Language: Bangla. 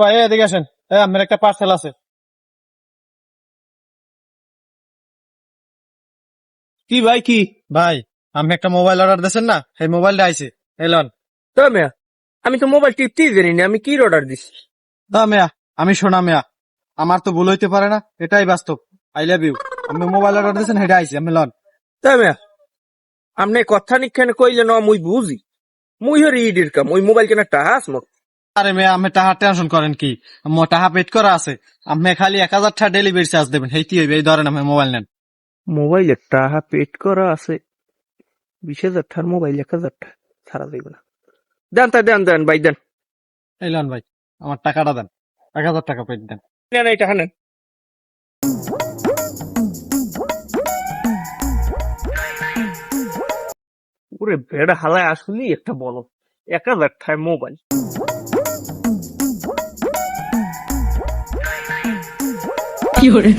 ভাই এদিকে আসেন। আমার একটা পার্সেল আছে। কি ভাই কি? ভাই, আপনি একটা মোবাইল অর্ডার দিয়েছেন না, এই মোবাইলটা আইছে। এলন। তো মেয়া, আমি তো মোবাইল টিপতেই জানি না, আমি কি অর্ডার দিছি? মেয়া, আমি শোনা মেয়া, আমার তো ভুল হইতে পারে না, এটাই বাস্তব। I love you. আপনি মোবাইল অর্ডার দিয়েছেন, এটা আইছে। আমি লন। তো মেয়া, আপনি কথা নিখানে কইলে না মুই বুঝি, মুই হরি ইডির কাম, ওই মোবাইল কেনা টাহাস মত। আরে মেয়া, আপনি টাকা টেনশন করেন কি? টাকা পেড করা আছে। আপনি খালি 1000 টাকা ডেলিভারি চার্জ দেবেন, হেইতি হইবে। এই ধরেন, আপনি মোবাইল নেন। মোবাইলের টাহা পেট করা আছে, 20,000 টাকার মোবাইল 1,000 টাকা ছাড়া যাইব না। দেন তা দেন ভাই দেন। এই লন ভাই, আমার টাকাটা দেন। 1000 টাকা পেড দেন। নেন এই টাকা নেন। ওরে বেড়া হালায় আসলেই একটা বলো, 1,000 টাকায় মোবাইল।有人。